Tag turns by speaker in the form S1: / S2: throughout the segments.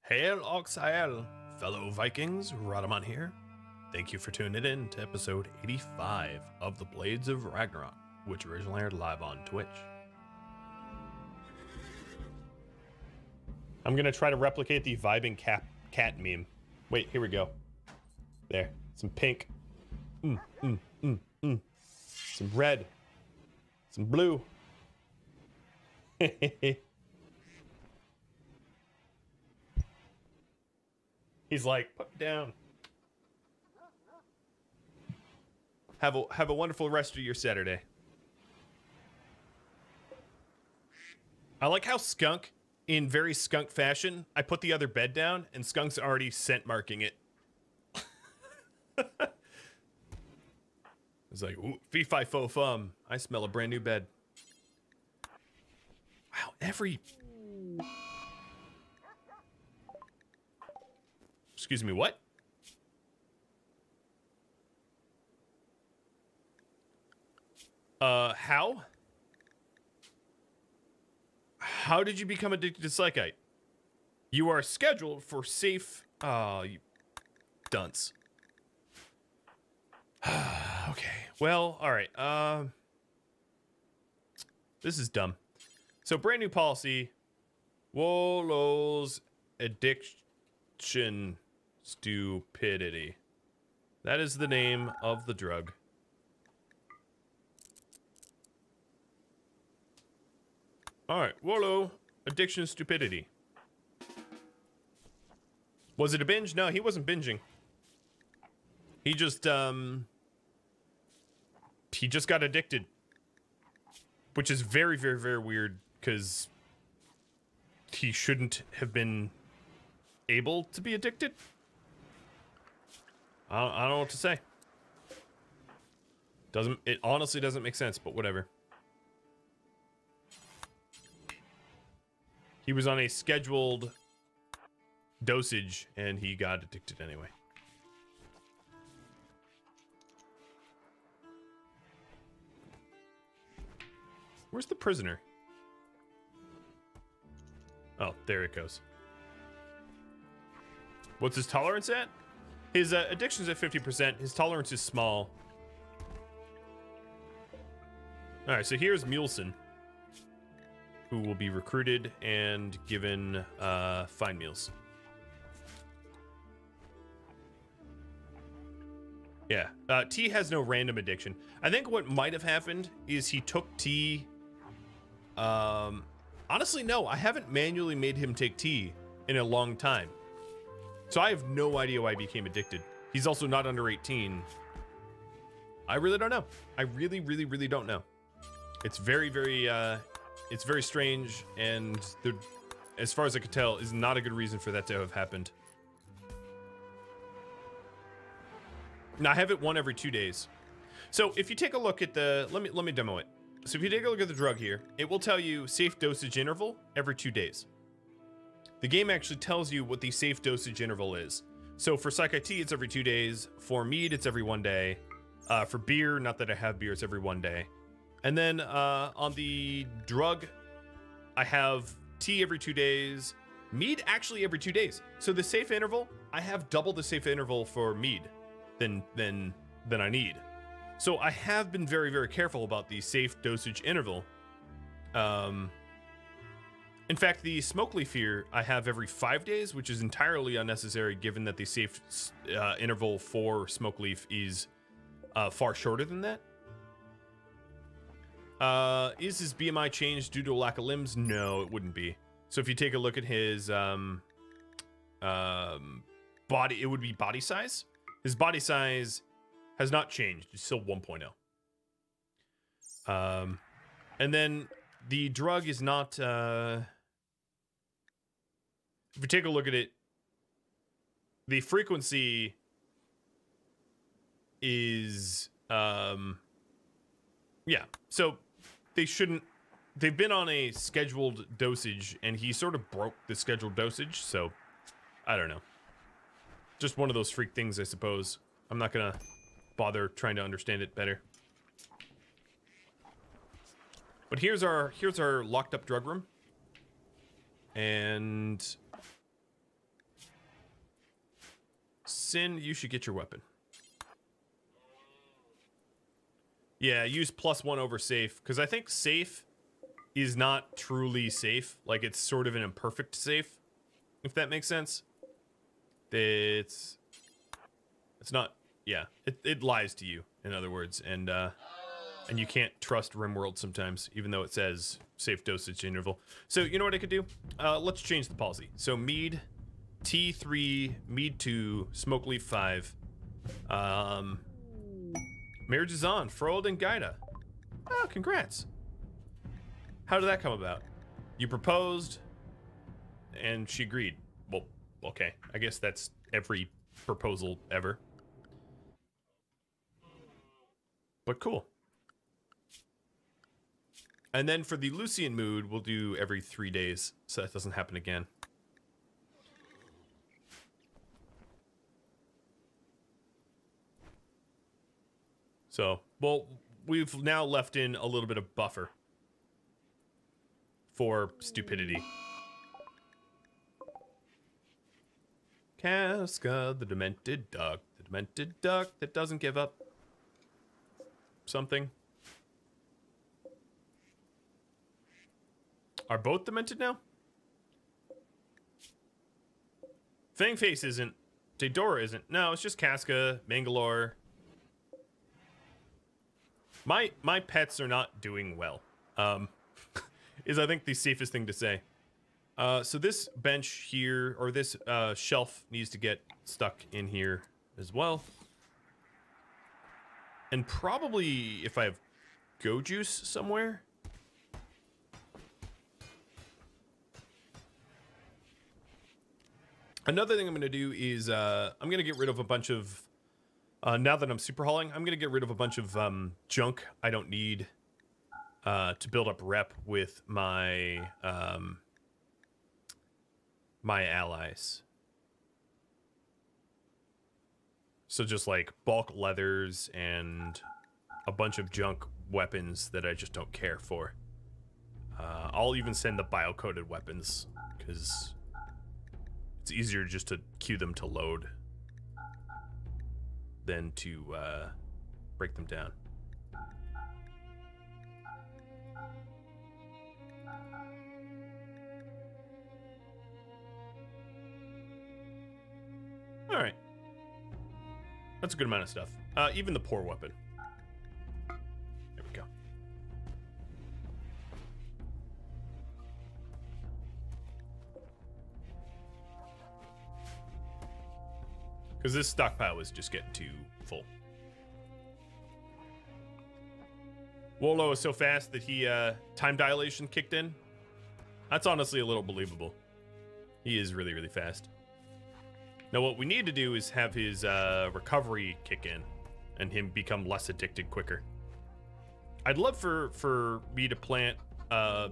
S1: Hail Oxhael, fellow Vikings, Rhadamant here. Thank you for tuning in to episode 85 of The Blades of Ragnarok, which originally aired live on Twitch. I'm gonna try to replicate the vibing cat meme. Wait, here we go. There, some pink. Some red. Some blue. He's like, put down. Have a wonderful rest of your Saturday. I like how Skunk, in very Skunk fashion, I put the other bed down and Skunk's already scent marking it. It's like, ooh, fee fi fo fum. I smell a brand new bed. Wow, Excuse me, what? How? How did you become addicted to Psychite? You are scheduled for safe... Oh, you dunce. Okay, well, alright, this is dumb. So, brand new policy. Wolo's addiction stupidity. That is the name of the drug. Alright, Wolo, addiction stupidity. Was it a binge? No, he wasn't binging. He just got addicted. Which is very, very, very weird, because he shouldn't have been able to be addicted. I don't know what to say. It honestly doesn't make sense, but whatever. He was on a scheduled dosage, and he got addicted anyway. Where's the prisoner? Oh, there it goes. What's his tolerance at? His addiction's at 50%. His tolerance is small. Alright, so here's Mulesen, who will be recruited and given fine meals. Yeah, T has no random addiction. I think what might have happened is he took T... honestly, no, I haven't manually made him take tea in a long time. So I have no idea why he became addicted. He's also not under 18. I really don't know. I really, really, really don't know. It's very, very, it's very strange, and there, as far as I could tell, is not a good reason for that to have happened. Now, I have it 1 every 2 days. So if you take a look at the, let me demo it. So if you take a look at the drug here, it will tell you safe dosage interval every 2 days. The game actually tells you what the safe dosage interval is. So for Psychite T, it's every 2 days. For mead, it's every 1 day. For beer, not that I have beer, it's every 1 day. And then on the drug, I have tea every 2 days. Mead actually every 2 days. So the safe interval, I have double the safe interval for mead than I need. So I have been very, very careful about the safe dosage interval. In fact, the smoke leaf here I have every 5 days, which is entirely unnecessary given that the safe interval for smoke leaf is far shorter than that. Is his BMI changed due to a lack of limbs? No, it wouldn't be. So if you take a look at his body, it would be body size. His body size has not changed. It's still 1.0. And then the drug is not... if you take a look at it, the frequency is... yeah, so they shouldn't... They've been on a scheduled dosage, and he sort of broke the scheduled dosage, so I don't know. Just one of those freak things, I suppose. I'm not gonna bother trying to understand it better. But here's our locked up drug room. And Sin, you should get your weapon. Yeah, use +1 over safe, because I think safe is not truly safe. Like, it's sort of an imperfect safe, if that makes sense. It's not, yeah, it lies to you, in other words, and you can't trust RimWorld sometimes, even though it says safe dosage interval. So, you know what I could do? Let's change the policy. So, mead, T3, mead 2, smoke leaf 5, marriage is on, Frold and Gaida. Oh, congrats. How did that come about? You proposed, and she agreed. Well, okay. I guess that's every proposal ever. But cool. And then for the Lucian mood, we'll do every 3 days, so that doesn't happen again. So, well, we've now left in a little bit of buffer for stupidity. Casca, the demented duck that doesn't give up something. Are both demented now? Fangface isn't. Daedora isn't. No, it's just Casca, Mangalore. My pets are not doing well. Is I think the safest thing to say. So this bench here, or this shelf, needs to get stuck in here as well. And probably if I have go juice somewhere. Another thing I'm going to do is I'm going to get rid of a bunch of, now that I'm super hauling, I'm going to get rid of a bunch of junk I don't need to build up rep with my my allies. So just like bulk leathers and a bunch of junk weapons that I just don't care for. I'll even send the bio-coated weapons because it's easier just to queue them to load than to break them down. All right. That's a good amount of stuff. Even the poor weapon. There we go. Because this stockpile was just getting too full. Wolo is so fast that he time dilation kicked in. That's honestly a little believable. He is really, really fast. Now what we need to do is have his recovery kick in and him become less addicted quicker. I'd love for me to plant oh,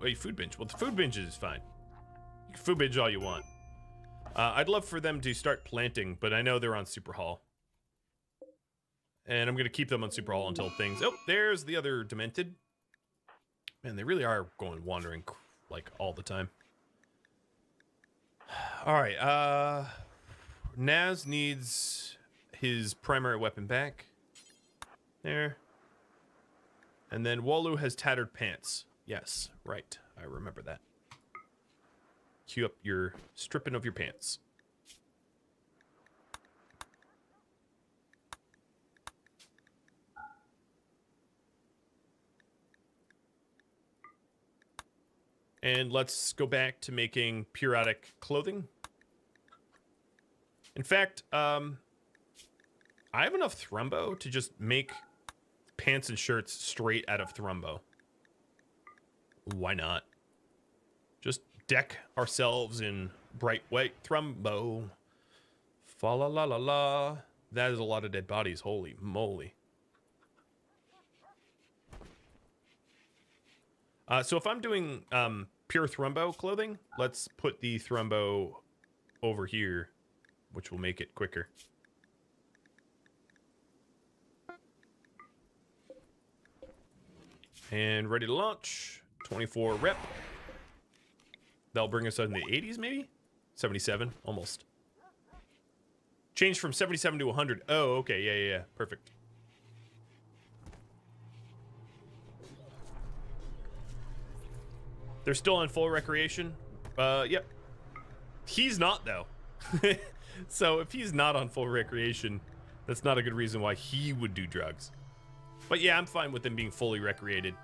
S1: a food binge. Well, the food binge is fine. You can food binge all you want. I'd love for them to start planting, but I know they're on Super Haul. And I'm going to keep them on Super Haul until things... Oh, there's the other Demented. Man, they really are going wandering, like, all the time. Alright, Naz needs his primary weapon back. There. And then Wolu has tattered pants. Yes, right. I remember that. Cue up your stripping of your pants. And let's go back to making periodic clothing. In fact, I have enough Thrumbo to just make pants and shirts straight out of Thrumbo. Why not? Just deck ourselves in bright white Thrumbo. Fa la la la la. That is a lot of dead bodies. Holy moly. So if I'm doing pure Thrumbo clothing, let's put the Thrumbo over here, which will make it quicker. And ready to launch. 24 rep. That'll bring us in the 80s, maybe? 77, almost. Changed from 77 to 100. Oh, okay. Yeah. Perfect. They're still on full recreation. Yep. He's not, though. So if he's not on full recreation, that's not a good reason why he would do drugs. But yeah, I'm fine with them being fully recreated,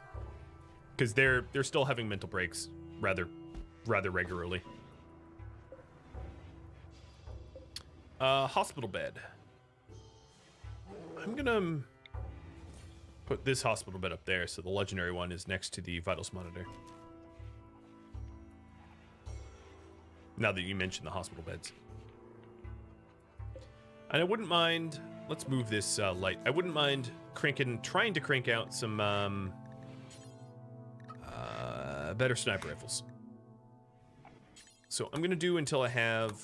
S1: because they're still having mental breaks rather regularly. Hospital bed. I'm gonna put this hospital bed up there, so the legendary one is next to the vitals monitor. Now that you mentioned the hospital beds. And I wouldn't mind, let's move this light. I wouldn't mind trying to crank out some better sniper rifles. So I'm gonna do until I have,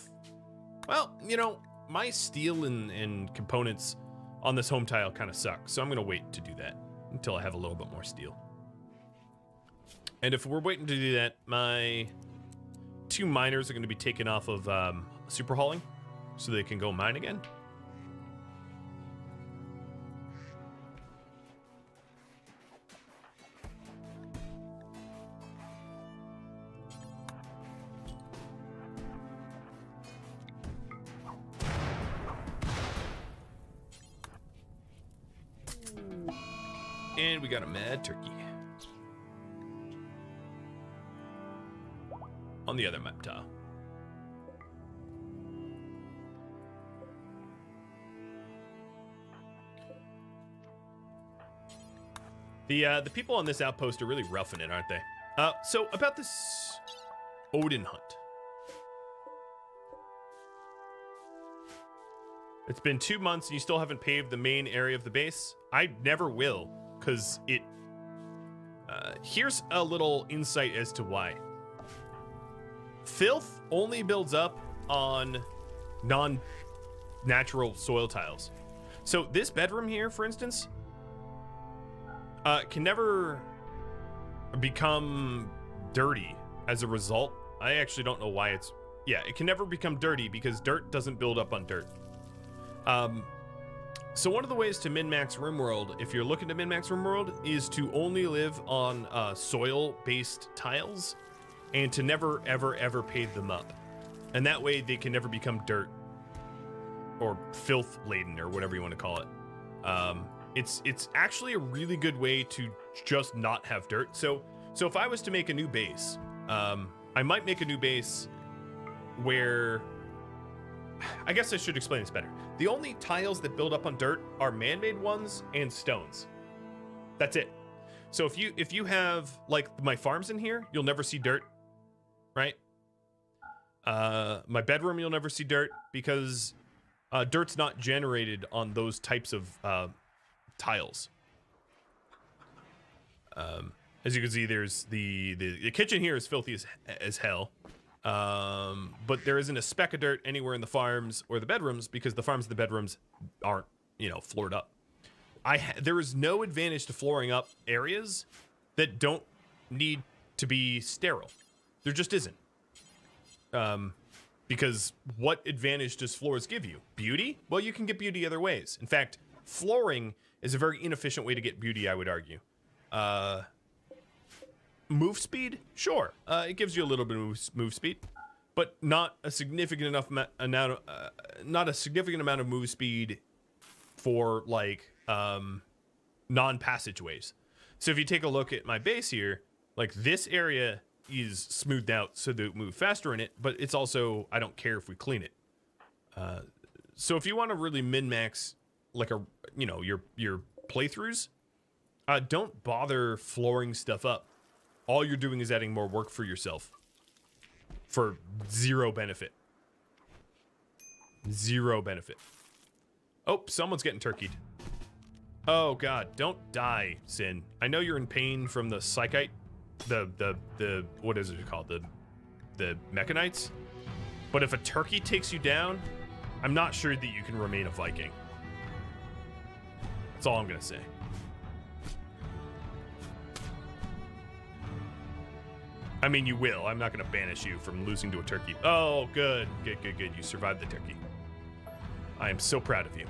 S1: well, you know, my steel and components on this home tile kind of suck. So I'm gonna wait to do that until I have a little bit more steel. And if we're waiting to do that, my 2 miners are going to be taken off of super hauling so they can go mine again. And we got a mad turkey on the other map tile. The people on this outpost are really roughing it, aren't they? So about this Odin hunt. It's been 2 months and you still haven't paved the main area of the base. I never will, because it... here's a little insight as to why. Filth only builds up on non-natural soil tiles. So this bedroom here, for instance, can never become dirty as a result. I actually don't know why it's... Yeah, it can never become dirty because dirt doesn't build up on dirt. So one of the ways to min-max RimWorld, if you're looking to min-max RimWorld, is to only live on soil-based tiles and to never, ever pave them up. And that way they can never become dirt or filth-laden or whatever you want to call it. It's actually a really good way to just not have dirt. So if I was to make a new base, I might make a new base where... I guess I should explain this better. The only tiles that build up on dirt are man-made ones and stones. That's it. So if you have like my farms in here, you'll never see dirt, right? My bedroom, you'll never see dirt because dirt's not generated on those types of tiles. As you can see, there's the kitchen here is filthy as hell. But there isn't a speck of dirt anywhere in the farms or the bedrooms because the farms and the bedrooms aren't, you know, floored up. There is no advantage to flooring up areas that don't need to be sterile. There just isn't. Because what advantage does floors give you? Beauty? Well, you can get beauty other ways. In fact, flooring is a very inefficient way to get beauty, I would argue. Move speed? Sure. It gives you a little bit of move speed, but not a significant enough not a significant amount of move speed for like non-passageways. So if you take a look at my base here, like this area is smoothed out so that it move faster in it, but it's also, I don't care if we clean it. So if you want to really min-max like your playthroughs, don't bother flooring stuff up. All you're doing is adding more work for yourself for zero benefit. Zero benefit. Oh, someone's getting turkeyed. Oh God, don't die, Sin. I know you're in pain from the psychite, the what is it called? The mechanites. But if a turkey takes you down, I'm not sure that you can remain a Viking. That's all I'm gonna say. I mean, you will. I'm not going to banish you from losing to a turkey. Oh, good. Good. You survived the turkey. I am so proud of you.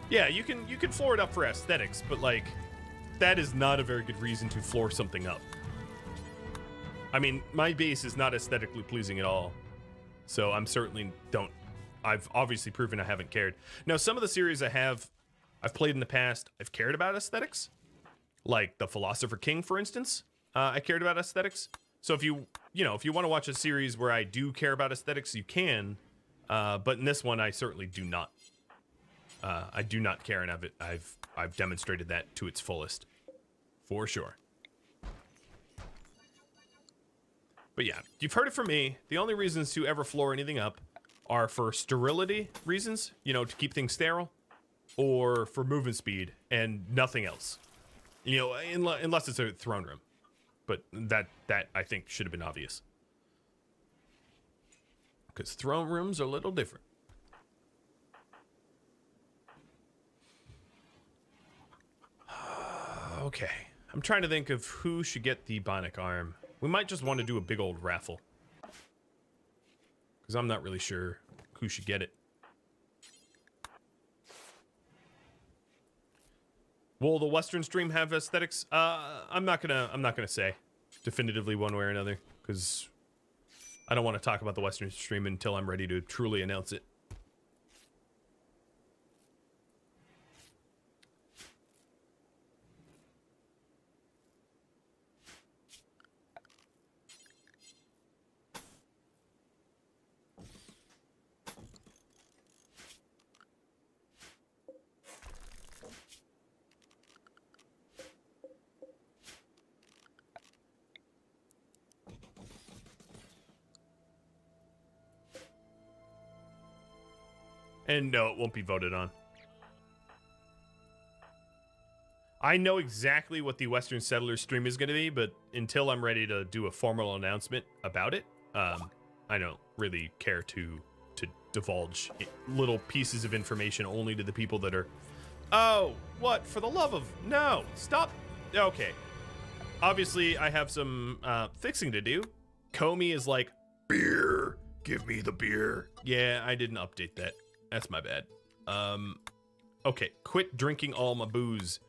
S1: Yeah, you can floor it up for aesthetics, but like, that is not a very good reason to floor something up. I mean, my base is not aesthetically pleasing at all, so I'm certainly don't. I've obviously proven I haven't cared. Now, some of the series I've played in the past, I've cared about aesthetics, like the Philosopher King, for instance. I cared about aesthetics. So if you want to watch a series where I do care about aesthetics, you can. But in this one, I certainly do not. I do not care, and I've demonstrated that to its fullest, for sure. But yeah, you've heard it from me. The only reasons to ever floor anything up are for sterility reasons, to keep things sterile, or for movement speed, and nothing else. Unless it's a throne room. But that I think should have been obvious. Because throne rooms are a little different. Okay. I'm trying to think of who should get the bionic arm. We might just want to do a big old raffle. Because I'm not really sure who should get it. Will the Western stream have aesthetics? I'm not gonna say definitively one way or another, because I don't want to talk about the Western stream until I'm ready to truly announce it. And no, it won't be voted on. I know exactly what the Western Settlers stream is going to be, but until I'm ready to do a formal announcement about it, I don't really care to divulge little pieces of information only to the people that are... Oh, what? For the love of... No, stop. Okay. Obviously, I have some fixing to do. Comey is like, beer. Give me the beer. Yeah, I didn't update that. That's my bad. Okay, quit drinking all my booze.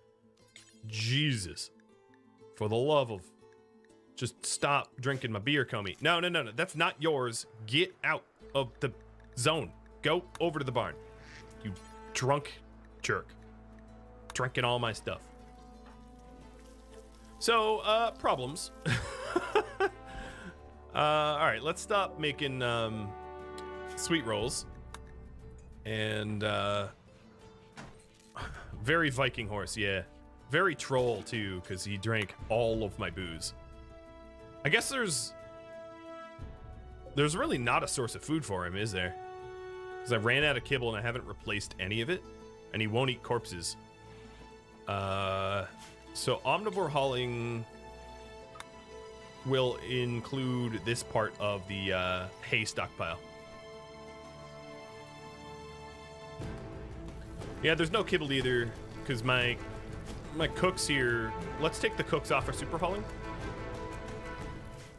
S1: Jesus. For the love of... Just stop drinking my beer, Comey. No. That's not yours. Get out of the zone. Go over to the barn. You drunk jerk. Drinking all my stuff. So, problems. Alright, let's stop making, sweet rolls. And, very Viking horse, yeah. Very troll, too, because he drank all of my booze. I guess there's really not a source of food for him, is there? Because I ran out of kibble and I haven't replaced any of it. And he won't eat corpses. So omnivore hauling will include this part of the hay stockpile. Yeah, there's no kibble either, because my cooks here... Let's take the cooks off our super hauling.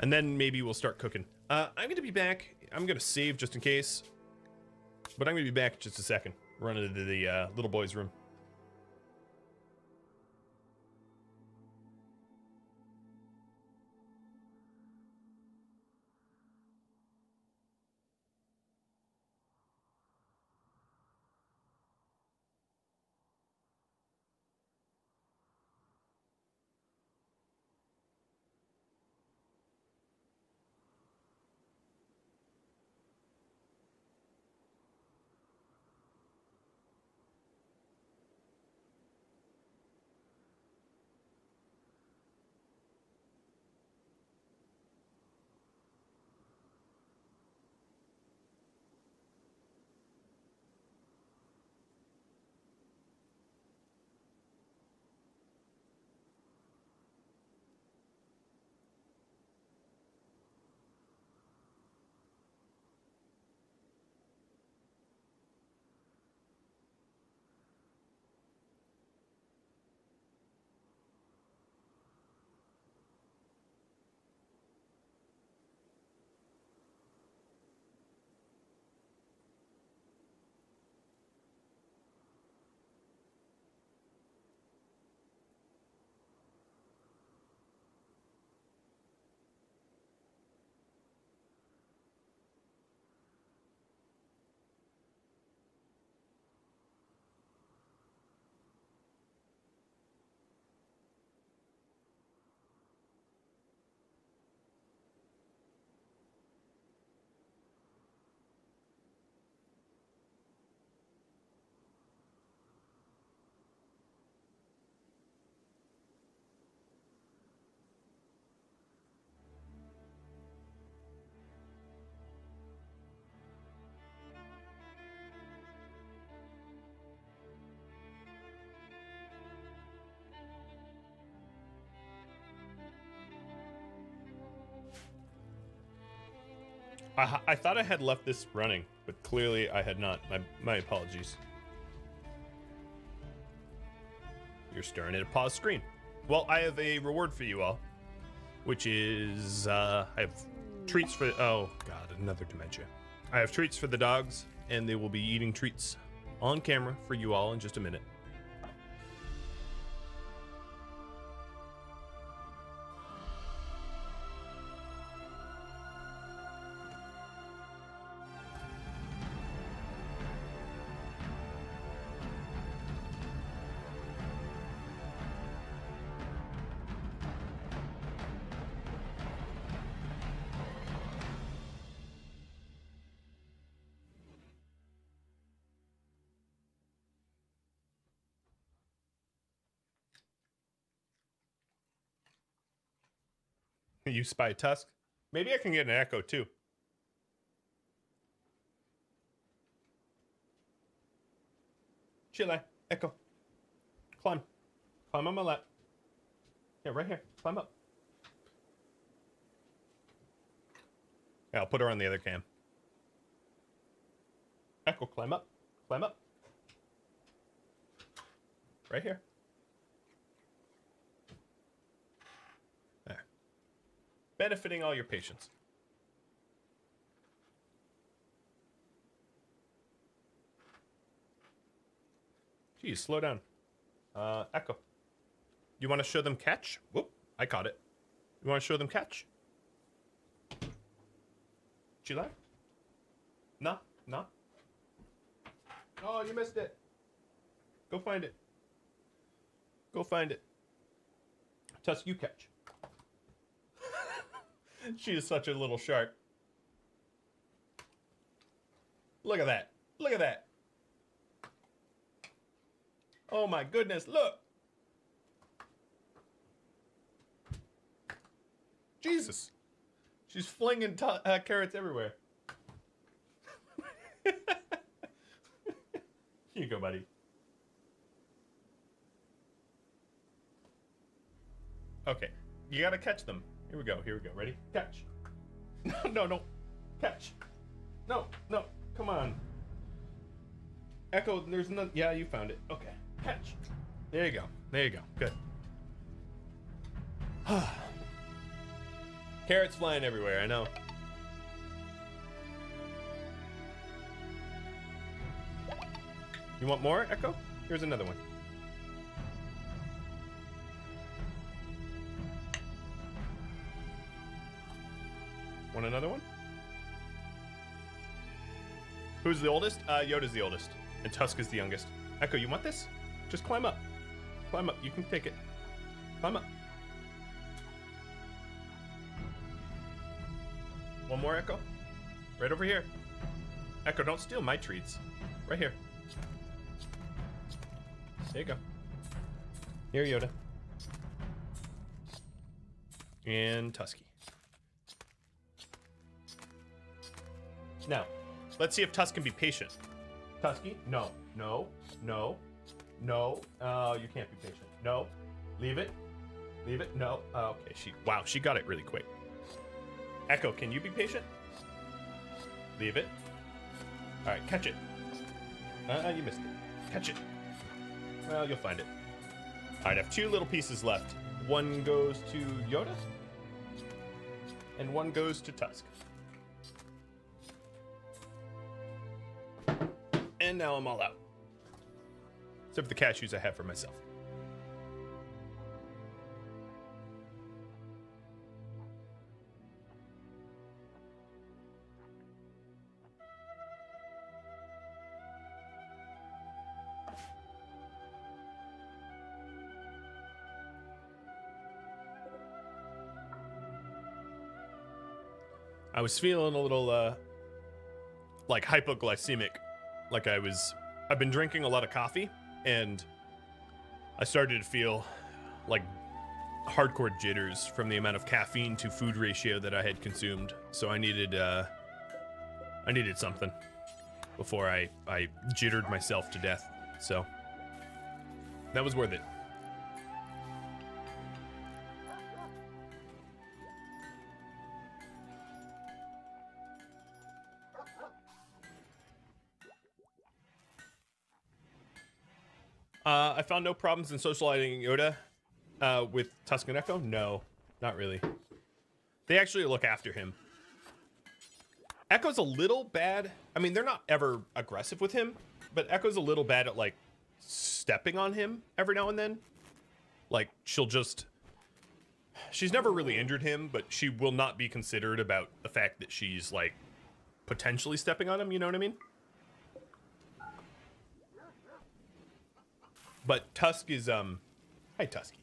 S1: And then maybe we'll start cooking. I'm going to be back. I'm going to save just in case. But I'm going to be back in just a second. Run into the little boy's room. I thought I had left this running, but clearly I had not. My apologies. You're staring at a pause screen. Well, I have a reward for you all, which is I have treats for. Oh God, another dementia. I have treats for the dogs, and they will be eating treats on camera for you all in just a minute. You spy Tusk? Maybe I can get an echo too. Chile, echo. Climb. Climb on my lap. Yeah, right here. Climb up. Yeah, I'll put her on the other cam. Echo, climb up. Climb up. Right here. There. Benefiting all your patients. Geez, slow down. Echo. You want to show them catch? Whoop, I caught it. You want to show them catch? Chile? No, no. Oh, you missed it. Go find it. Go find it. Tusk, you catch. She is such a little shark. Look at that. Look at that. Oh my goodness, look. Jesus. She's flinging carrots everywhere. Here you go, buddy. Okay, you gotta catch them. Here we go, ready? Catch. No, no, catch. No, no, come on. Echo, there's no, yeah, you found it. Okay, catch. There you go, good. Carrots flying everywhere, I know. You want more, Echo? Here's another one. Want another one? Who's the oldest? Yoda's the oldest. And Tusk is the youngest. Echo, you want this? Just climb up. Climb up. You can take it. Climb up. One more, Echo. Right over here. Echo, don't steal my treats. Right here. There you go. Here, Yoda. And Tusky. Now, let's see if Tusk can be patient. Tusky? No. No. No. No. You can't be patient. No. Leave it. Leave it. No. Okay. Wow, she got it really quick. Echo, can you be patient? Leave it. All right, catch it. You missed it. Catch it. Well, you'll find it. All right, I have two little pieces left. One goes to Yoda, and one goes to Tusk. And now I'm all out. Except for the cashews I have for myself. I was feeling a little, like hypoglycemic. Like I've been drinking a lot of coffee, and I started to feel like hardcore jitters from the amount of caffeine to food ratio that I had consumed. So I needed something before I jittered myself to death. So that was worth it. I found no problems in socializing Yoda with Tusk and Echo. No, not really. They actually look after him. Echo's a little bad. I mean, they're not ever aggressive with him, but Echo's a little bad at, like, stepping on him every now and then. Like, she's never really injured him, but she will not be considerate about the fact that she's, like, potentially stepping on him, you know what I mean? But Tusk is, hi, Tusky.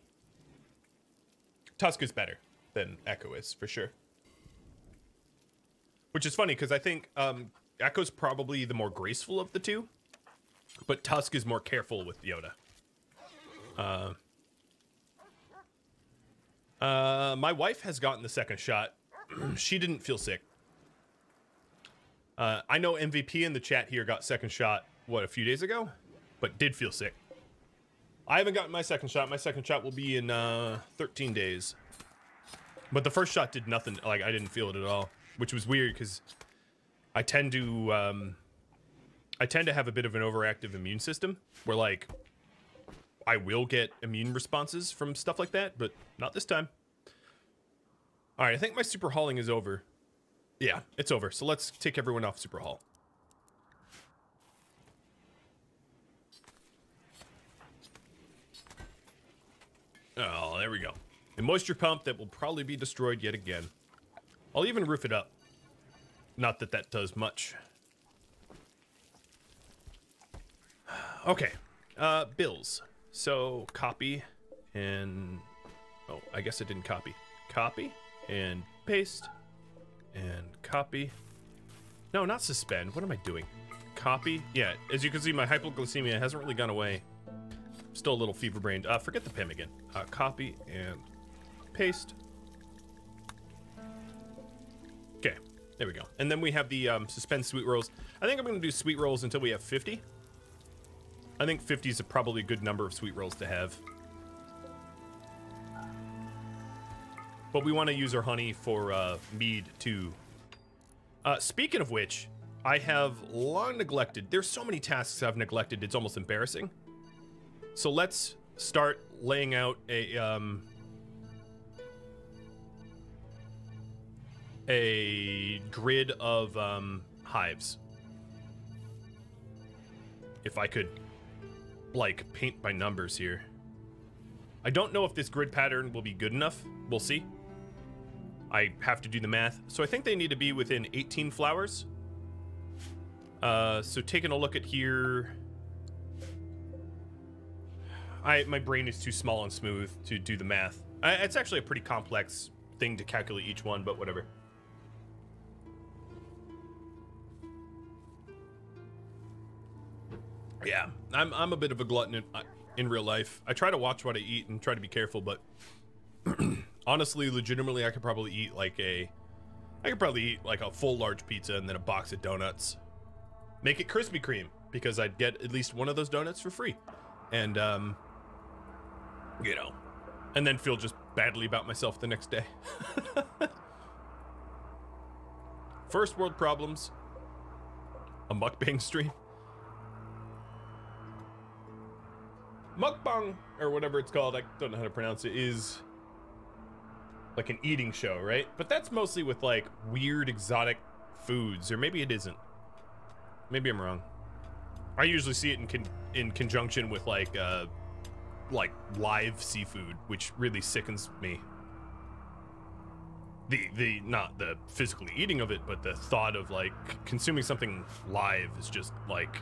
S1: Tusk is better than Echo is, for sure. Which is funny, because I think, Echo's probably the more graceful of the two, but Tusk is more careful with Yoda. My wife has gotten the second shot. She didn't feel sick. I know MVP in the chat here got second shot, what, a few days ago? But did feel sick. I haven't gotten my second shot. My second shot will be in 13 days. But the first shot did nothing. Like, I didn't feel it at all, which was weird because I tend to have a bit of an overactive immune system where, like, I will get immune responses from stuff like that, but not this time. All right, I think my super hauling is over. Yeah, it's over. So let's take everyone off super haul. Oh, there we go. A moisture pump that will probably be destroyed yet again. I'll even roof it up. Not that that does much. Okay, bills. So copy and, oh, I guess I didn't copy. Copy and paste and copy. No, not suspend. What am I doing? Copy. Yeah, as you can see, my hypoglycemia hasn't really gone away. Still a little fever brained. Forget the PIM again. Copy and paste. Okay, there we go. And then we have the suspend sweet rolls. I think I'm going to do sweet rolls until we have 50. I think 50 is probably a good number of sweet rolls to have. But we want to use our honey for mead too. Speaking of which, I have long neglected. There's so many tasks I've neglected, it's almost embarrassing. So let's start laying out a grid of hives. If I could, like, paint by numbers here. I don't know if this grid pattern will be good enough. We'll see. I have to do the math. So I think they need to be within 18 flowers. So taking a look at here, my brain is too small and smooth to do the math. It's actually a pretty complex thing to calculate each one, but whatever. Yeah, I'm a bit of a glutton in real life. I try to watch what I eat and try to be careful, but honestly, legitimately, I could probably eat like a full large pizza and then a box of donuts. Make it Krispy Kreme, because I'd get at least one of those donuts for free. And, you know, and then feel just badly about myself the next day. First world problems. A mukbang stream. Mukbang, or whatever it's called, I don't know how to pronounce it, is like an eating show, right? But that's mostly with like weird exotic foods, or maybe it isn't. Maybe I'm wrong. I usually see it in conjunction with like live seafood, which really sickens me. The not the physically eating of it, but the thought of like consuming something live is just like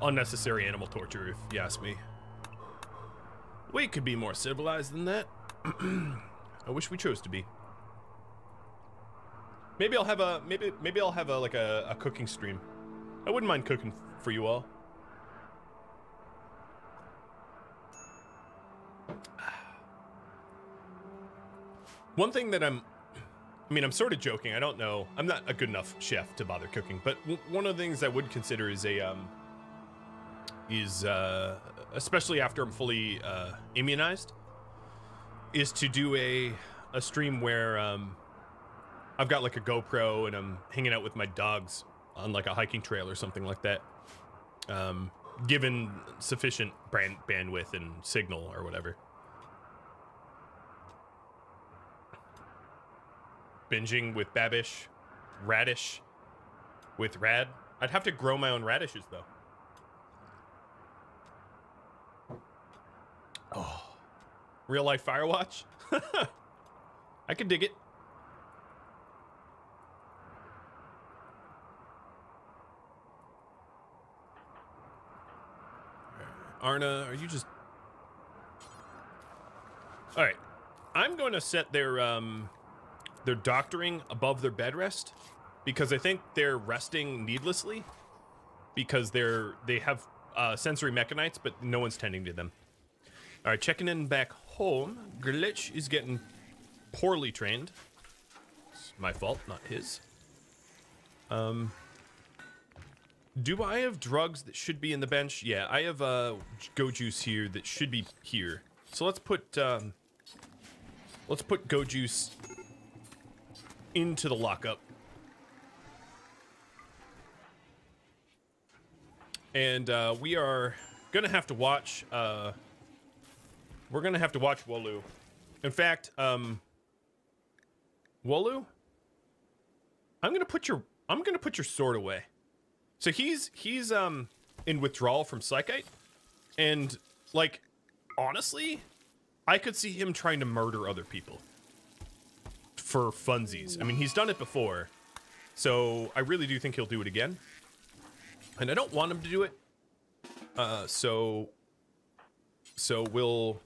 S1: unnecessary animal torture, if you ask me. We could be more civilized than that. I wish we chose to be. Maybe I'll have a maybe I'll have a cooking stream. I wouldn't mind cooking for you all. One thing that I'm sort of joking. I don't know. I'm not a good enough chef to bother cooking, but one of the things I would consider is especially after I'm fully immunized, is to do a stream where I've got like a GoPro and I'm hanging out with my dogs on like a hiking trail or something like that. given sufficient bandwidth and signal or whatever. Binging with Babish, Radish with Rad. I'd have to grow my own radishes though. Oh, real life Firewatch. I could dig it. Arna, are you just... All right. I'm going to set their doctoring above their bed rest because I think they're resting needlessly because they have sensory mechanites, but no one's tending to them. All right, checking in back home. Glitch is getting poorly trained. It's my fault, not his. Do I have drugs that should be in the bench? Yeah, I have go juice here that should be here. So let's put go juice into the lockup. And we are gonna have to watch we're gonna have to watch Wolu. In fact, Wolu, I'm gonna put your sword away. So he's in withdrawal from Psychite, and like honestly, I could see him trying to murder other people for funsies. I mean, he's done it before, so I really do think he'll do it again. And I don't want him to do it. So we'll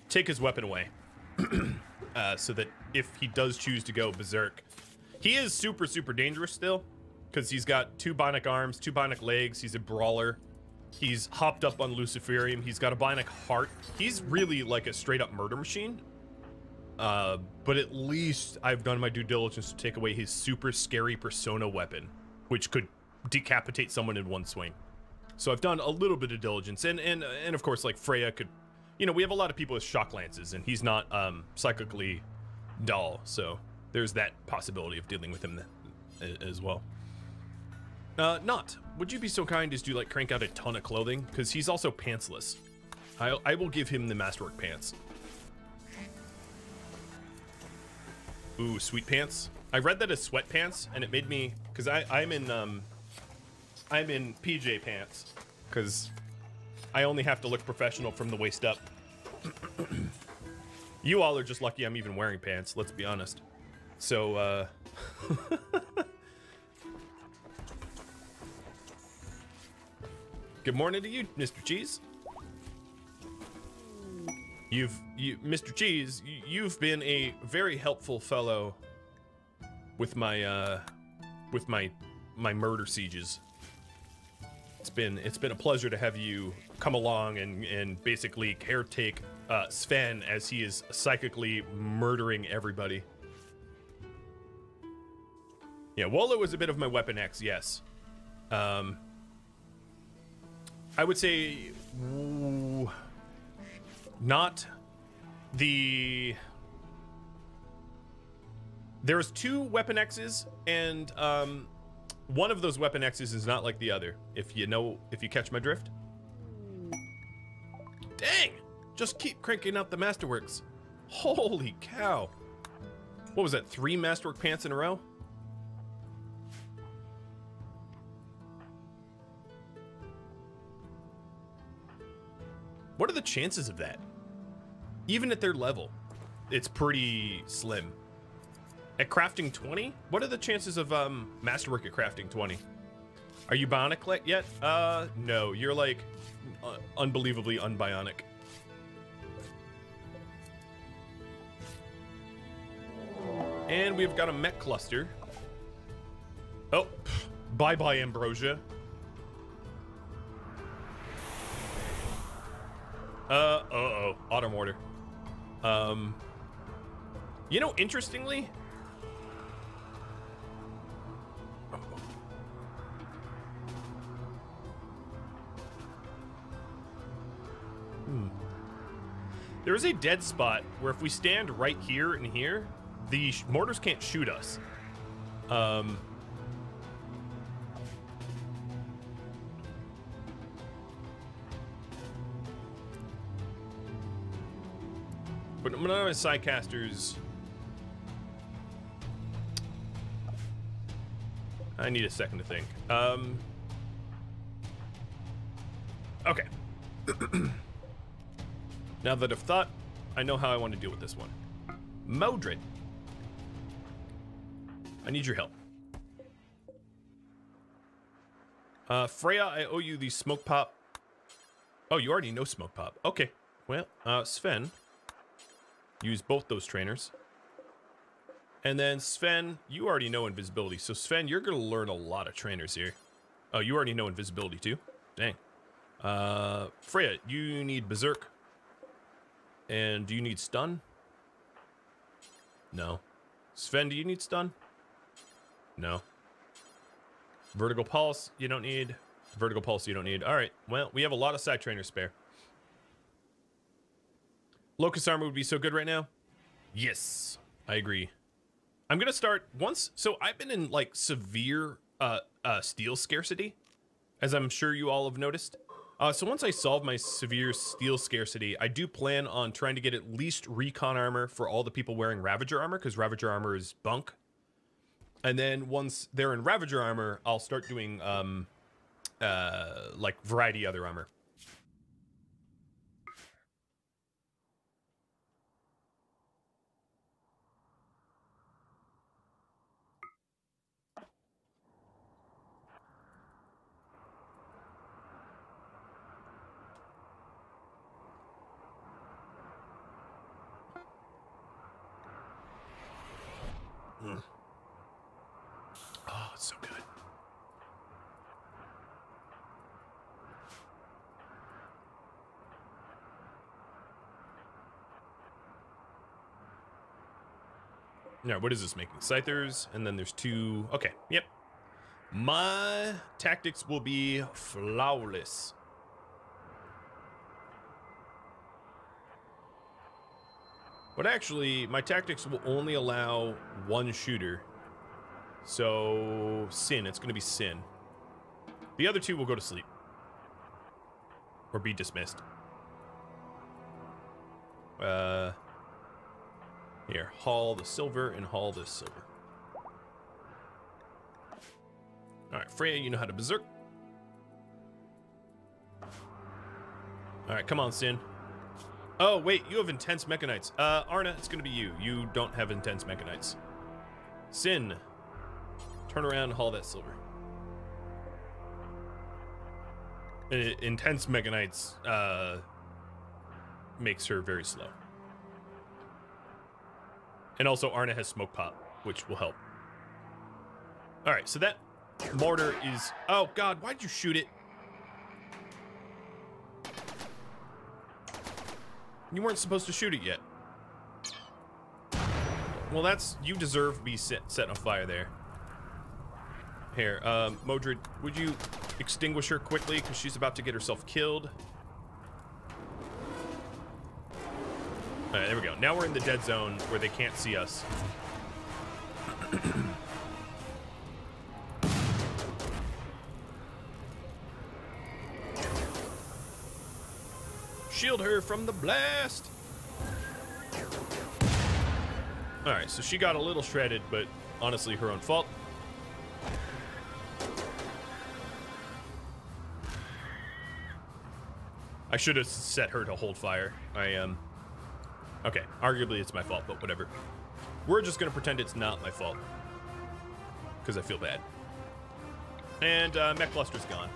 S1: take his weapon away, so that if he does choose to go berserk, he is super dangerous still. Because he's got 2 bionic arms, 2 bionic legs. He's a brawler. He's hopped up on Luciferium. He's got a bionic heart. He's really like a straight up murder machine. But at least I've done my due diligence to take away his super scary persona weapon, which could decapitate someone in one swing. So I've done a little bit of diligence. And of course, like Freya could, you know, we have a lot of people with shock lances, and he's not psychically dull. So there's that possibility of dealing with him as well. Knut, would you be so kind as to like crank out a ton of clothing? Because he's also pantsless. I will give him the masterwork pants. Ooh, sweet pants. I read that as sweatpants, and it made me, because I'm in PJ pants, because I only have to look professional from the waist up. You all are just lucky I'm even wearing pants, let's be honest. So, good morning to you, Mr. Cheese. Mr. Cheese, you've been a very helpful fellow with my murder sieges. It's been a pleasure to have you come along and basically caretake Sven as he is psychically murdering everybody. Yeah, Wolo is a bit of my weapon X, yes. I would say not the... There's 2 weapon X's, and one of those weapon X's is not like the other, if you catch my drift. Dang! Just keep cranking out the Masterworks. Holy cow. What was that, 3 Masterwork pants in a row? What are the chances of that? Even at their level, it's pretty slim. At crafting 20? What are the chances of Masterwork at crafting 20? Are you bionic yet? No, you're like unbelievably unbionic. And we've got a mech cluster. Oh, bye-bye Ambrosia. Uh-oh, auto mortar. You know, interestingly, there is a dead spot where if we stand right here and here, the mortars can't shoot us. But none of my sidecasters. I need a second to think. Okay. Now that I've thought, I know how I want to deal with this one. Modred. I need your help. Freya, I owe you the smoke pop. Oh, you already know smoke pop. Okay. Well, Sven, use both those trainers. And then Sven, you already know invisibility. So Sven, you're going to learn a lot of trainers here. Oh, you already know invisibility too? Dang. Freya, you need berserk. And do you need stun? No. Sven, do you need stun? No. Vertical pulse, you don't need. Vertical pulse, you don't need. All right. Well, we have a lot of side trainers spare. Locust armor would be so good right now. Yes, I agree. I'm gonna start once. So I've been in like severe steel scarcity, as I'm sure you all have noticed. So once I solve my severe steel scarcity, I do plan on trying to get at least recon armor for all the people wearing Ravager armor, because Ravager armor is bunk. And then once they're in Ravager armor, I'll start doing like variety other armor. Oh, it's so good. Now, what is this making? Scythers, and then there's two. Okay, yep. My tactics will be flawless. But actually, my tactics will only allow one shooter. So, Sin. It's going to be Sin. The other two will go to sleep. Or be dismissed. Here, haul the silver and haul this silver. Alright, Freya, you know how to berserk. Alright, come on, Sin. Oh, wait, you have intense mechanites. Arna, it's gonna be you. You don't have intense mechanites. Sin, turn around and haul that silver. Intense mechanites, makes her very slow. And also, Arna has smoke pop, which will help. Alright, so that mortar is... Oh, God, why'd you shoot it? You weren't supposed to shoot it yet. Well, that's... You deserve to be set on fire there. Here, Modred, would you extinguish her quickly, because she's about to get herself killed. Alright, there we go. Now we're in the dead zone where they can't see us. Shield her from the blast! Alright, so she got a little shredded, but honestly her own fault. I should have set her to hold fire. Okay, arguably it's my fault, but whatever. We're just gonna pretend it's not my fault. Because I feel bad. And mech cluster's gone.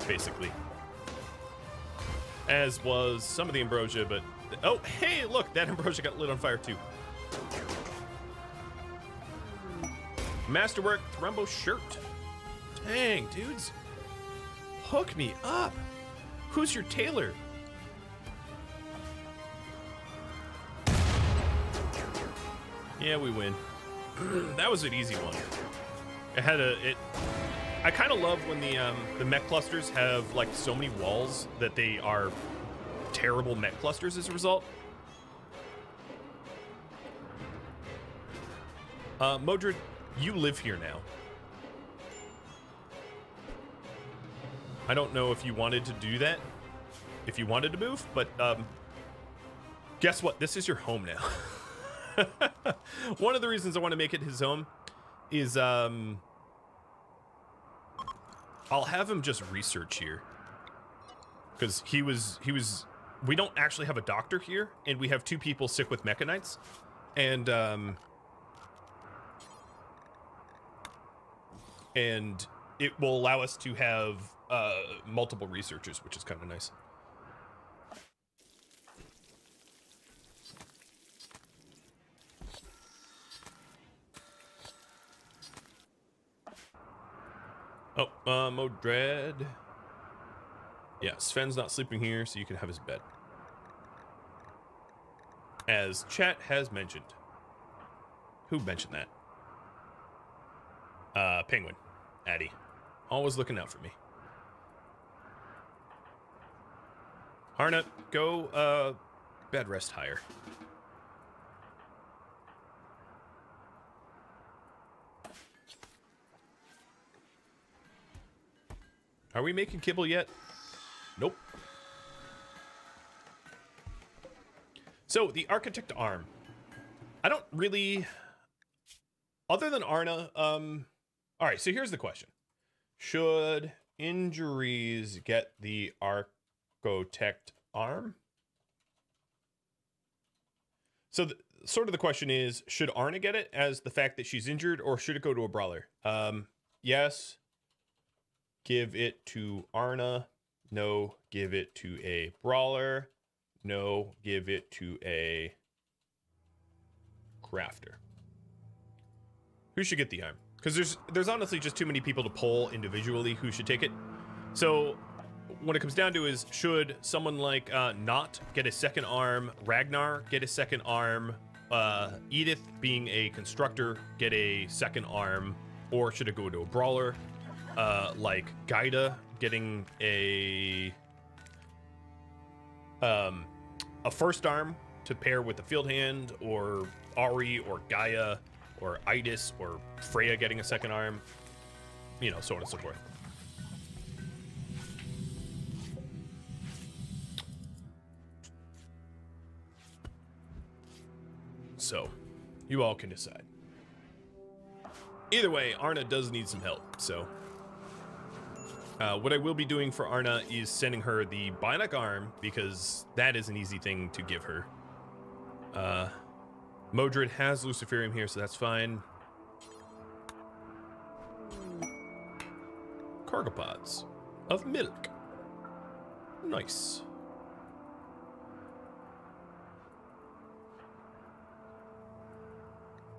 S1: Basically. As was some of the ambrosia, but... Oh, hey, look! That ambrosia got lit on fire, too. Masterwork Thrumbo shirt. Dang, dudes. Hook me up. Who's your tailor? Yeah, we win. That was an easy one. It had I kind of love when the mech clusters have like so many walls that they are terrible mech clusters as a result. Modred, you live here now. I don't know if you wanted to do that, if you wanted to move, but Guess what? This is your home now. One of the reasons I want to make it his home is I'll have him just research here. Because he was we don't actually have a doctor here, and we have 2 people sick with mechanites. And it will allow us to have multiple researchers, which is kind of nice. Oh, Modred. Yeah, Sven's not sleeping here, so you can have his bed. As chat has mentioned. Who mentioned that? Penguin. Addy. Always looking out for me. Harna, go, bed rest higher. Are we making kibble yet? Nope. So, the architect arm. I don't really... Other than Arna, alright, so here's the question. Should injuries get the architect arm? So, sort of the question is, should Arna get it as the fact that she's injured, or should it go to a brawler? Yes. Give it to Arna. No, give it to a brawler. No, give it to a crafter. Who should get the arm? Because there's honestly just too many people to poll individually who should take it. So what it comes down to is, should someone like Knut get a second arm, Ragnar get a second arm, Edith, being a constructor, get a second arm, or should it go to a brawler? Like Gaida getting a first arm to pair with the field hand, or Ari or Gaia or Itis or Freya getting a second arm, you know, so on and so forth. So, you all can decide. Either way, Arna does need some help, so... what I will be doing for Arna is sending her the bionic arm, because that is an easy thing to give her. Modred has Luciferium here, so that's fine. Cargo pods of milk. Nice.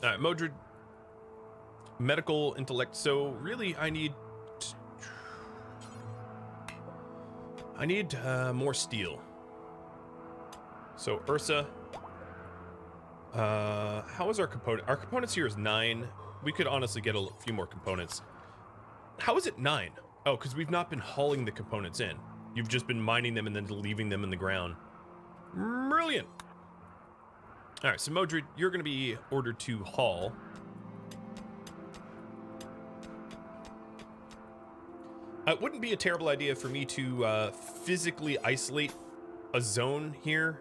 S1: Alright, Modred. Medical intellect. So, really, I need more steel. So, Ursa. How is our component? Our components here is 9. We could honestly get a few more components. How is it 9? Oh, because we've not been hauling the components in. You've just been mining them and then leaving them in the ground. Brilliant. All right, so Modred, you're going to be ordered to haul. It wouldn't be a terrible idea for me to physically isolate a zone here.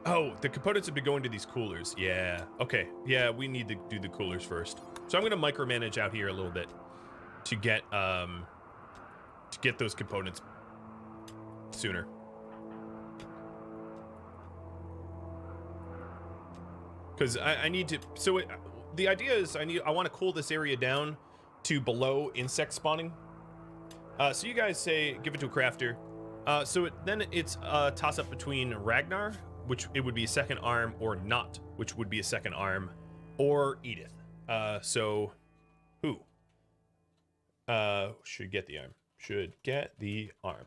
S1: Oh, the components have been going to these coolers. Yeah, okay. Yeah, we need to do the coolers first. So I'm going to micromanage out here a little bit to get those components sooner. Because I need to... So the idea is I want to cool this area down to below insect spawning. So you guys say give it to a crafter. Then it's a toss up between Ragnar, which it would be a second arm, or Knut, which would be a second arm, or Edith. So who should get the arm? Should get the arm.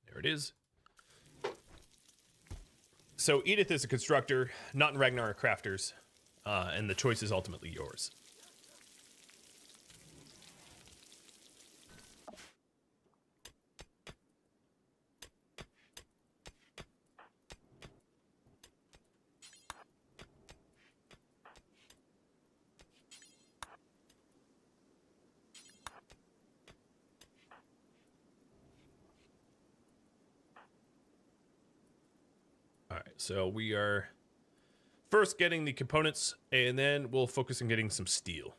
S1: There it is. So Edith is a constructor, Knut and Ragnar are crafters, and the choice is ultimately yours. right, so we are first getting the components, and then we'll focus on getting some steel.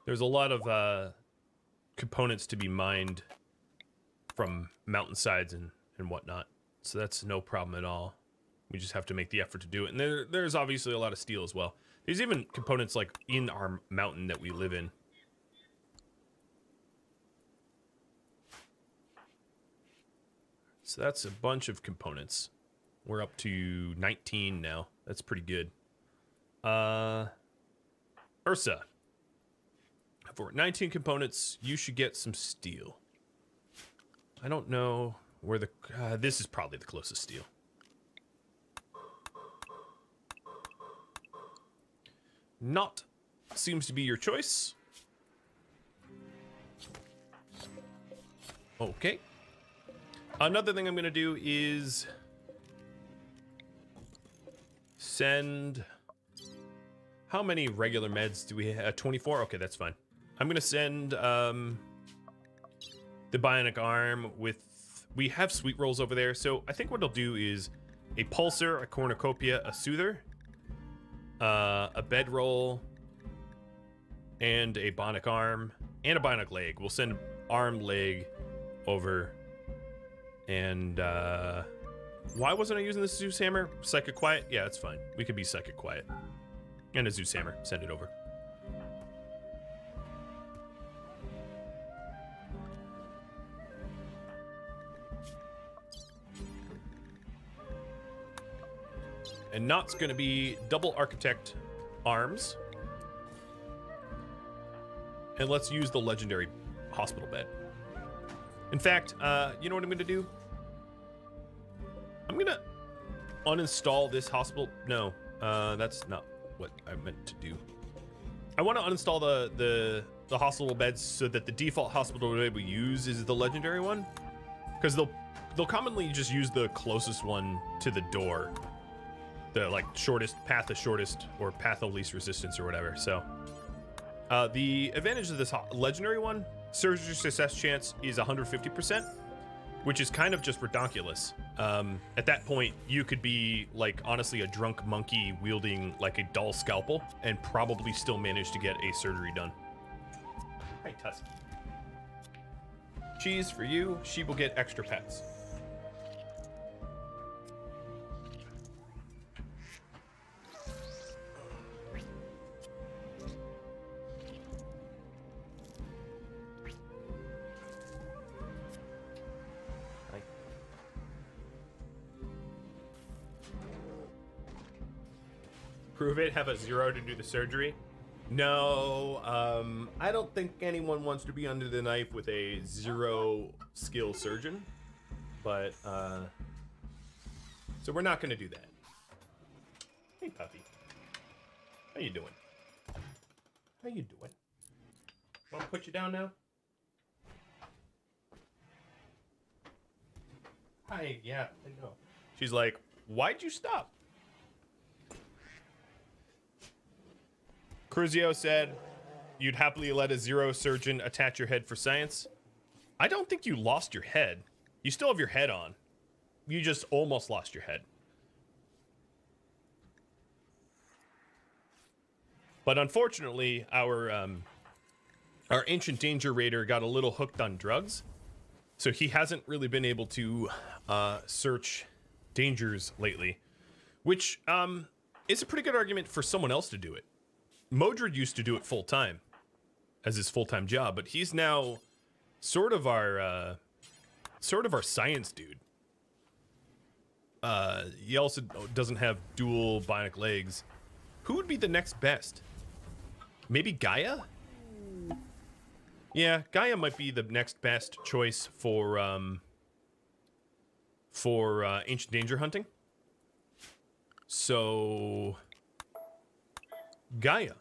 S1: There's a lot of components to be mined from mountainsides and whatnot, so that's no problem at all. We just have to make the effort to do it, and there's obviously a lot of steel as well. There's even components like in our mountain that we live in. So that's a bunch of components. We're up to 19 now. That's pretty good. Ursa. For 19 components, you should get some steel. I don't know where the... this is probably the closest steel. Not seems to be your choice. Okay. Another thing I'm going to do is send... How many regular meds do we have? 24? Okay, that's fine. I'm going to send the bionic arm with... We have sweet rolls over there, so I think what I'll do is a pulsar, a cornucopia, a soother, a bedroll, and a bionic arm, and a bionic leg. We'll send arm, leg over. And why wasn't I using the Zeus hammer? Psychic quiet? Yeah, it's fine. We could be psychic quiet. And a Zeus hammer. Send it over. And Knot's going to be double architect arms. And let's use the legendary hospital bed. In fact, you know what I'm going to do? I'm going to uninstall this hospital. No, that's not what I meant to do. I want to uninstall the hospital beds so that the default hospital bed we use is the legendary one. Because they'll commonly just use the closest one to the door. The like shortest, path of shortest, or path of least resistance or whatever. So the advantage of this legendary one, surgery success chance is 150%, which is kind of just redonkulous. At that point, you could be like honestly a drunk monkey wielding like a dull scalpel and probably still manage to get a surgery done. Hi, Tusk. Cheese for you. She will get extra pets. Prove it, have a 0 to do the surgery. No, I don't think anyone wants to be under the knife with a 0 skill surgeon, but so we're not gonna do that. Hey puppy, how you doing? How you doing? Want to put you down now? Hi, yeah, I know. She's like, why'd you stop? Cruzio said, you'd happily let a 0 surgeon attach your head for science. I don't think you lost your head. You still have your head on. You just almost lost your head. But unfortunately, our ancient danger raider got a little hooked on drugs. So he hasn't really been able to search dangers lately. Which is a pretty good argument for someone else to do it. Modred used to do it full time as his full-time job, but he's now sort of our science dude. He also doesn't have dual bionic legs. Who would be the next best? Maybe Gaia? Yeah, Gaia might be the next best choice for ancient danger hunting. So Gaia,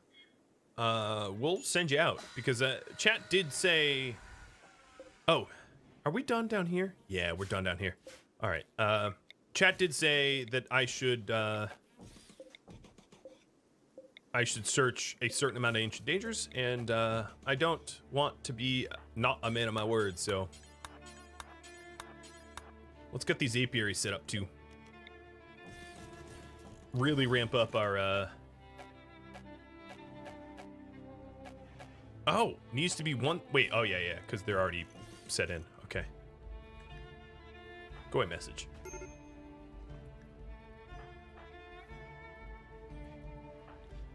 S1: we'll send you out because chat did say, oh, are we done down here? Yeah, we're done down here. All right. Chat did say that I should I should search a certain amount of ancient dangers, and I don't want to be not a man of my word, so let's get these apiaries set up too. Really ramp up our oh, needs to be one. Wait, oh yeah, because they're already set in. Okay. Go away, message.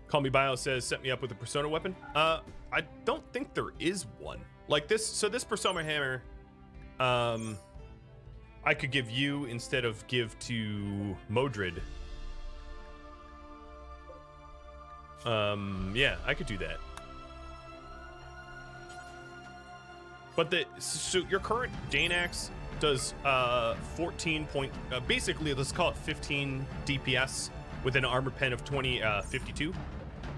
S1: Call Me Bio says, set me up with a persona weapon. I don't think there is one. Like this, so this persona hammer, I could give you instead of give to Modred. Yeah, I could do that. But so your current Danax does 14 point, basically let's call it 15 DPS with an armor pen of 52.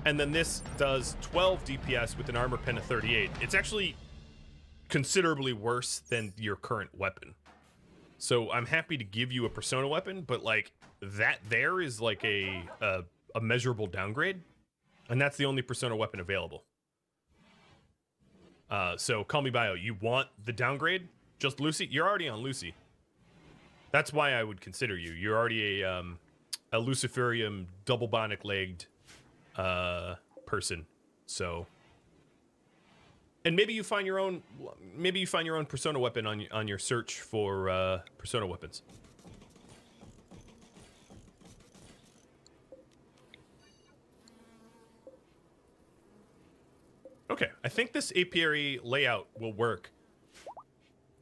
S1: And then this does 12 DPS with an armor pen of 38. It's actually considerably worse than your current weapon. So I'm happy to give you a persona weapon, but like that there is like a measurable downgrade. And that's the only persona weapon available. So Call Me Bio, you want the downgrade? Just Lucy? You're already on Lucy. That's why I would consider you. You're already a Luciferium double bionic legged person. So, and maybe you find your own persona weapon on your search for persona weapons. Okay, I think this apiary layout will work,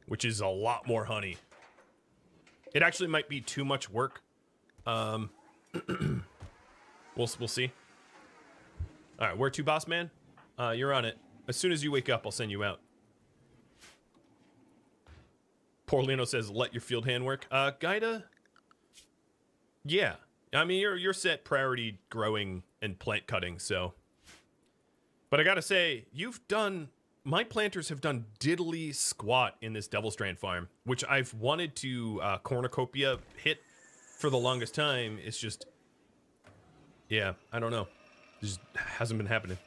S1: which is a lot more honey. It actually might be too much work. We'll see. All right, where to, boss man? You're on it. As soon as you wake up, I'll send you out. Poor Lino says, let your field hand work. Gaida? Yeah. I mean, you're set priority growing and plant cutting, so. But I gotta say, my planters have done diddly squat in this Devil Strand farm, which I've wanted to cornucopia hit for the longest time. It's just, yeah, I don't know. It just hasn't been happening.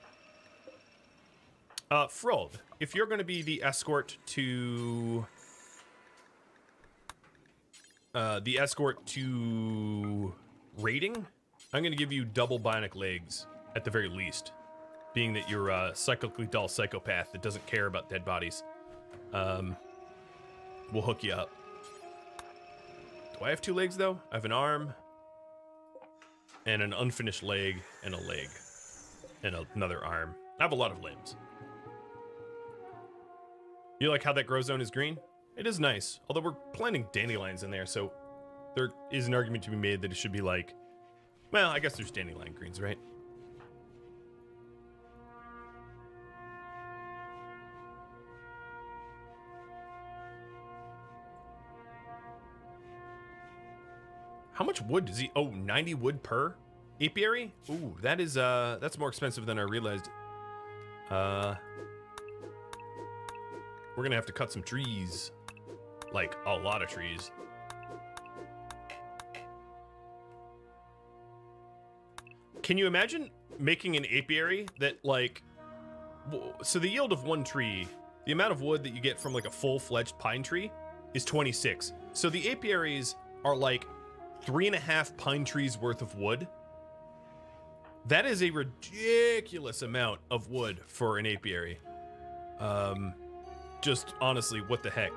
S1: Frold, if you're gonna be the escort to raiding, I'm gonna give you double bionic legs at the very least. Being that you're a cyclically dull psychopath that doesn't care about dead bodies. We'll hook you up. Do I have 2 legs, though? I have an arm, and an unfinished leg, and a leg, and another arm. I have a lot of limbs. You like how that grow zone is green? It is nice, although we're planting dandelions in there, so there is an argument to be made that it should be like, well, I guess there's dandelion greens, right? How much wood does he? Oh, 90 wood per apiary? Ooh, that is that's more expensive than I realized. We're gonna have to cut some trees, like a lot of trees. Can you imagine making an apiary that like, so the yield of one tree, the amount of wood that you get from like a full-fledged pine tree is 26. So the apiaries are like 3.5 pine trees worth of wood. That is a ridiculous amount of wood for an apiary. Just honestly, what the heck?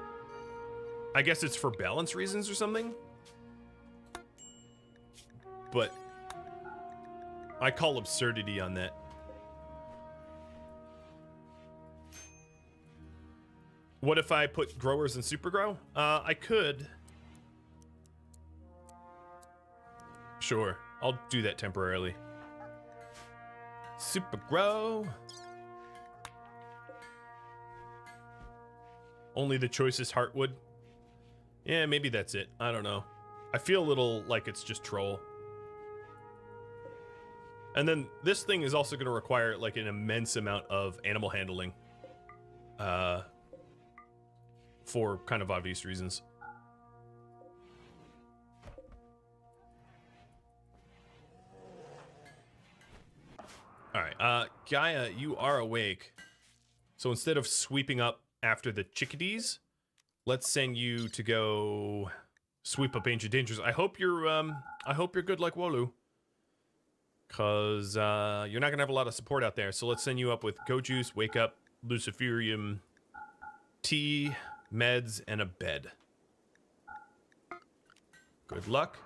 S1: I guess it's for balance reasons or something. But I call absurdity on that. What if I put growers in super grow? I could. Sure, I'll do that temporarily. Super grow. Only the choicest heartwood. Yeah, maybe that's it. I don't know. I feel a little like it's just troll. And then this thing is also going to require like an immense amount of animal handling. For kind of obvious reasons. All right, Gaia, you are awake. So instead of sweeping up after the chickadees, let's send you to go sweep up Ancient Dangers. I hope you're good like Wolu. Cause you're not gonna have a lot of support out there. So let's send you up with Go Juice, Wake Up, Luciferium, tea, meds, and a bed. Good luck.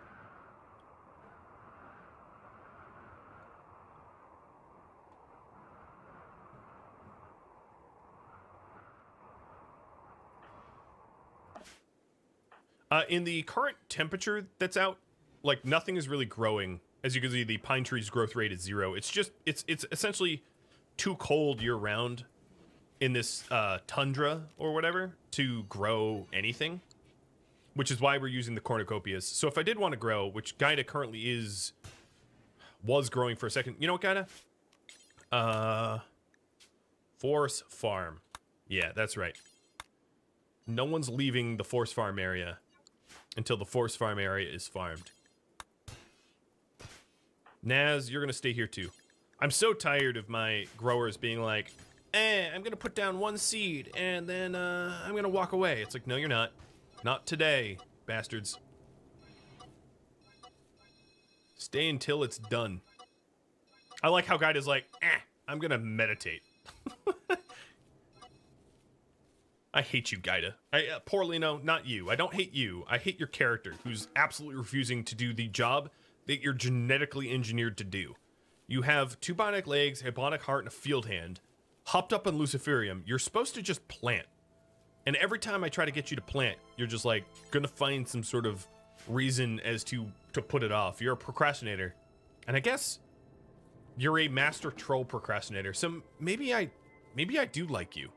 S1: In the current temperature that's out, like nothing is really growing. As you can see, the pine tree's growth rate is 0. It's just, it's essentially too cold year round in this tundra or whatever to grow anything, which is why we're using the cornucopias. So if I did want to grow, which Gaida currently was growing for a second. You know what, Gaida? Force farm. Yeah, that's right. No one's leaving the force farm area until the force farm area is farmed. Naz, you're gonna stay here too. I'm so tired of my growers being like, I'm gonna put down 1 seed and then I'm gonna walk away. It's like, no, you're not. Not today, bastards. Stay until it's done. I like how Guide is like, I'm gonna meditate. I hate you, Gaida. Poor Lino, not you. I don't hate you. I hate your character, who's absolutely refusing to do the job that you're genetically engineered to do. You have 2 bionic legs, a bionic heart, and a field hand. Hopped up on Luciferium. You're supposed to just plant. And every time I try to get you to plant, you're just like, gonna find some sort of reason as to put it off. You're a procrastinator. And I guess you're a master troll procrastinator. So maybe I do like you.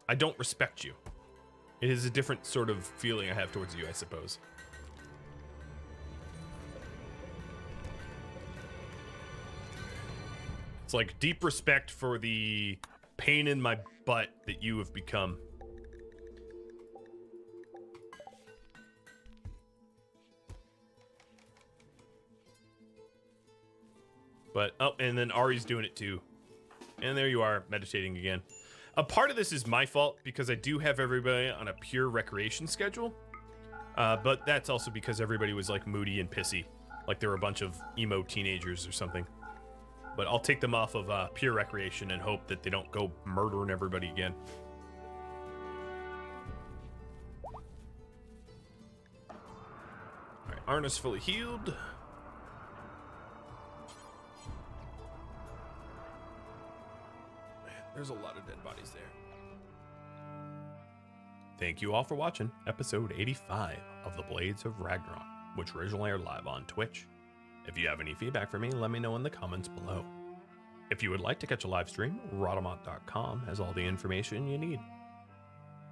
S1: I don't respect you. It is a different sort of feeling I have towards you, I suppose. It's like deep respect for the pain in my butt that you have become. But, oh, and then Ari's doing it too. And there you are, meditating again. A part of this is my fault because I do have everybody on a pure recreation schedule. But that's also because everybody was like moody and pissy. Like they were a bunch of emo teenagers or something. But I'll take them off of pure recreation and hope that they don't go murdering everybody again. Alright, Arna's fully healed. There's a lot of dead bodies there. Thank you all for watching episode 85 of The Blades of Ragnarok, which originally aired live on Twitch. If you have any feedback for me, let me know in the comments below. If you would like to catch a live stream, Rhadamant.com has all the information you need.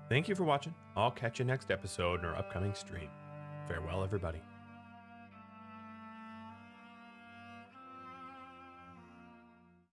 S1: Thank you for watching. I'll catch you next episode in our upcoming stream. Farewell, everybody.